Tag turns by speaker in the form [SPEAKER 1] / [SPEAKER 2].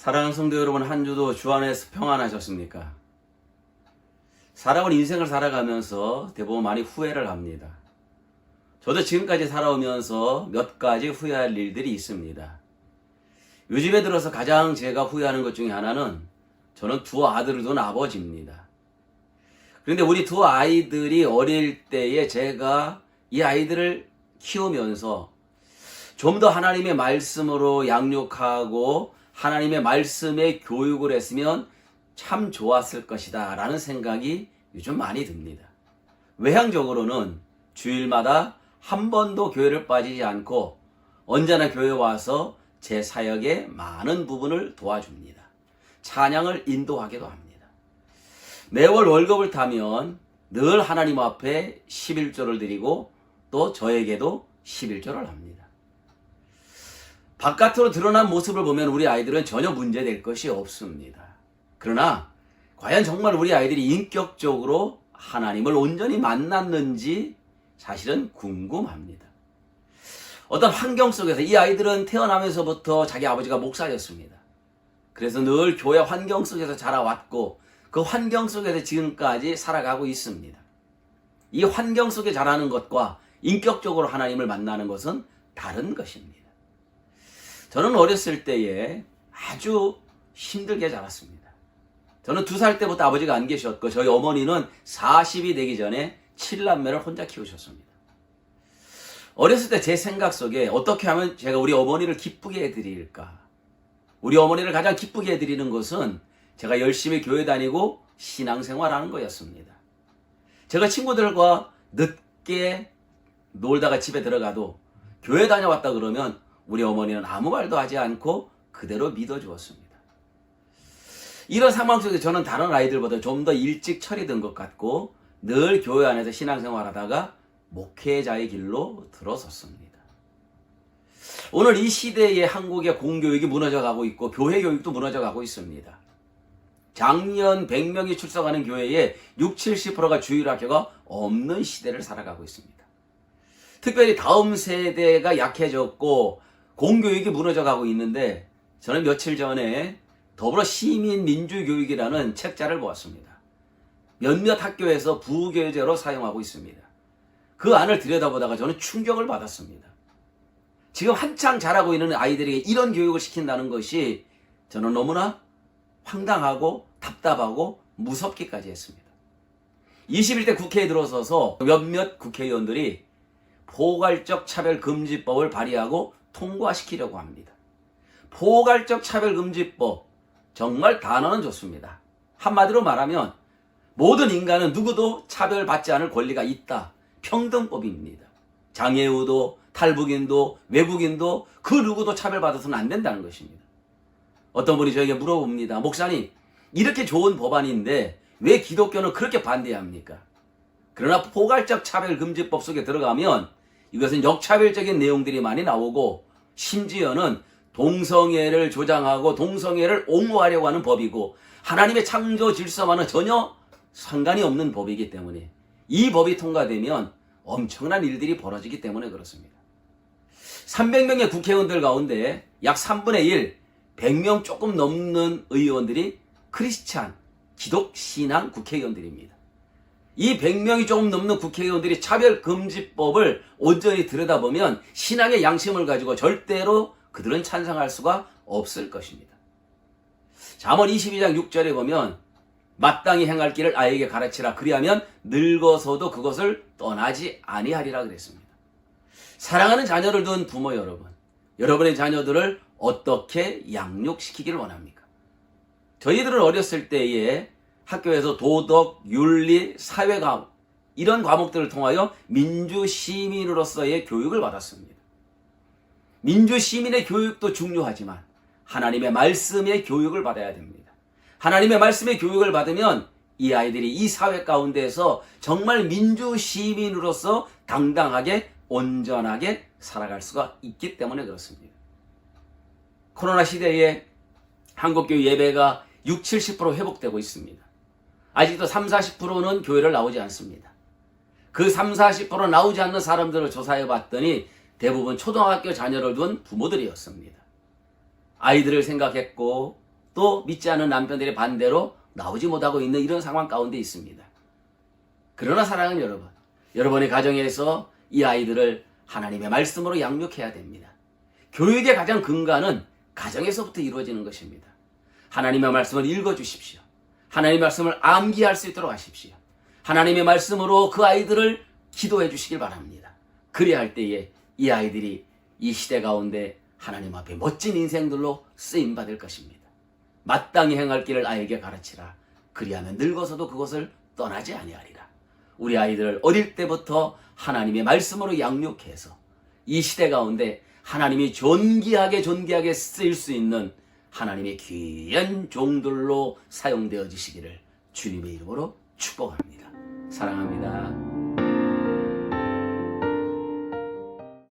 [SPEAKER 1] 사랑하는 성도 여러분, 한 주도 주 안에서 평안하셨습니까? 살아온 인생을 살아가면서 대부분 많이 후회를 합니다. 저도 지금까지 살아오면서 몇 가지 후회할 일들이 있습니다. 요즘에 들어서 가장 제가 후회하는 것 중에 하나는 저는 두 아들을 둔 아버지입니다. 그런데 우리 두 아이들이 어릴 때에 제가 이 아이들을 키우면서 좀 더 하나님의 말씀으로 양육하고 하나님의 말씀에 교육을 했으면 참 좋았을 것이다 라는 생각이 요즘 많이 듭니다. 외향적으로는 주일마다 한 번도 교회를 빠지지 않고 언제나 교회 와서 제 사역의 많은 부분을 도와줍니다. 찬양을 인도하기도 합니다. 매월 월급을 타면 늘 하나님 앞에 11조를 드리고 또 저에게도 11조를 합니다. 바깥으로 드러난 모습을 보면 우리 아이들은 전혀 문제될 것이 없습니다. 그러나 과연 정말 우리 아이들이 인격적으로 하나님을 온전히 만났는지 사실은 궁금합니다. 어떤 환경 속에서 이 아이들은 태어나면서부터 자기 아버지가 목사였습니다. 그래서 늘 교회 환경 속에서 자라왔고 그 환경 속에서 지금까지 살아가고 있습니다. 이 환경 속에 자라는 것과 인격적으로 하나님을 만나는 것은 다른 것입니다. 저는 어렸을 때에 아주 힘들게 자랐습니다. 저는 2살 때부터 아버지가 안 계셨고 저희 어머니는 40이 되기 전에 7남매를 혼자 키우셨습니다. 어렸을 때 제 생각 속에 어떻게 하면 제가 우리 어머니를 기쁘게 해드릴까? 우리 어머니를 가장 기쁘게 해드리는 것은 제가 열심히 교회 다니고 신앙생활하는 거였습니다. 제가 친구들과 늦게 놀다가 집에 들어가도 교회 다녀왔다 그러면 우리 어머니는 아무 말도 하지 않고 그대로 믿어주었습니다. 이런 상황 속에 저는 다른 아이들보다 좀 더 일찍 철이 든 것 같고 늘 교회 안에서 신앙생활하다가 목회자의 길로 들어섰습니다. 오늘 이 시대에 한국의 공교육이 무너져가고 있고 교회 교육도 무너져가고 있습니다. 작년 100명이 출석하는 교회에 60-70%가 주일학교가 없는 시대를 살아가고 있습니다. 특별히 다음 세대가 약해졌고 공교육이 무너져가고 있는데 저는 며칠 전에 더불어 시민민주교육이라는 책자를 보았습니다. 몇몇 학교에서 부교재로 사용하고 있습니다. 그 안을 들여다보다가 저는 충격을 받았습니다. 지금 한창 자라고 있는 아이들에게 이런 교육을 시킨다는 것이 저는 너무나 황당하고 답답하고 무섭기까지 했습니다. 21대 국회에 들어서서 몇몇 국회의원들이 포괄적 차별금지법을 발의하고 통과시키려고 합니다. 포괄적 차별금지법, 정말 단어는 좋습니다. 한마디로 말하면 모든 인간은 누구도 차별받지 않을 권리가 있다. 평등법입니다. 장애우도 탈북인도 외국인도 그 누구도 차별받아서는 안 된다는 것입니다. 어떤 분이 저에게 물어봅니다. 목사님, 이렇게 좋은 법안인데 왜 기독교는 그렇게 반대합니까? 그러나 포괄적 차별금지법 속에 들어가면 이것은 역차별적인 내용들이 많이 나오고 심지어는 동성애를 조장하고 동성애를 옹호하려고 하는 법이고 하나님의 창조 질서와는 전혀 상관이 없는 법이기 때문에 이 법이 통과되면 엄청난 일들이 벌어지기 때문에 그렇습니다. 300명의 국회의원들 가운데 약 3분의 1, 100명 조금 넘는 의원들이 크리스찬, 기독신앙 국회의원들입니다. 이 100명이 조금 넘는 국회의원들이 차별금지법을 온전히 들여다보면 신앙의 양심을 가지고 절대로 그들은 찬성할 수가 없을 것입니다. 잠언 22장 6절에 보면 마땅히 행할 길을 아이에게 가르치라 그리하면 늙어서도 그것을 떠나지 아니하리라 그랬습니다. 사랑하는 자녀를 둔 부모 여러분, 여러분의 자녀들을 어떻게 양육시키기를 원합니까? 저희들은 어렸을 때에 학교에서 도덕, 윤리, 사회과목 이런 과목들을 통하여 민주시민으로서의 교육을 받았습니다. 민주시민의 교육도 중요하지만 하나님의 말씀의 교육을 받아야 됩니다. 하나님의 말씀의 교육을 받으면 이 아이들이 이 사회 가운데에서 정말 민주시민으로서 당당하게 온전하게 살아갈 수가 있기 때문에 그렇습니다. 코로나 시대에 한국교회 예배가 60-70% 회복되고 있습니다. 아직도 30-40%는 교회를 나오지 않습니다. 그 30-40% 나오지 않는 사람들을 조사해 봤더니 대부분 초등학교 자녀를 둔 부모들이었습니다. 아이들을 생각했고 또 믿지 않는 남편들의 반대로 나오지 못하고 있는 이런 상황 가운데 있습니다. 그러나 사랑하는 여러분, 여러분의 가정에서 이 아이들을 하나님의 말씀으로 양육해야 됩니다. 교육의 가장 근간은 가정에서부터 이루어지는 것입니다. 하나님의 말씀을 읽어주십시오. 하나님의 말씀을 암기할 수 있도록 하십시오. 하나님의 말씀으로 그 아이들을 기도해 주시길 바랍니다. 그래야 할 때에 이 아이들이 이 시대 가운데 하나님 앞에 멋진 인생들로 쓰임받을 것입니다. 마땅히 행할 길을 아이에게 가르치라. 그리하면 늙어서도 그것을 떠나지 아니하리라. 우리 아이들을 어릴 때부터 하나님의 말씀으로 양육해서 이 시대 가운데 하나님이 존귀하게 쓰일 수 있는 하나님의 귀한 종들로 사용되어지시기를 주님의 이름으로 축복합니다. 사랑합니다.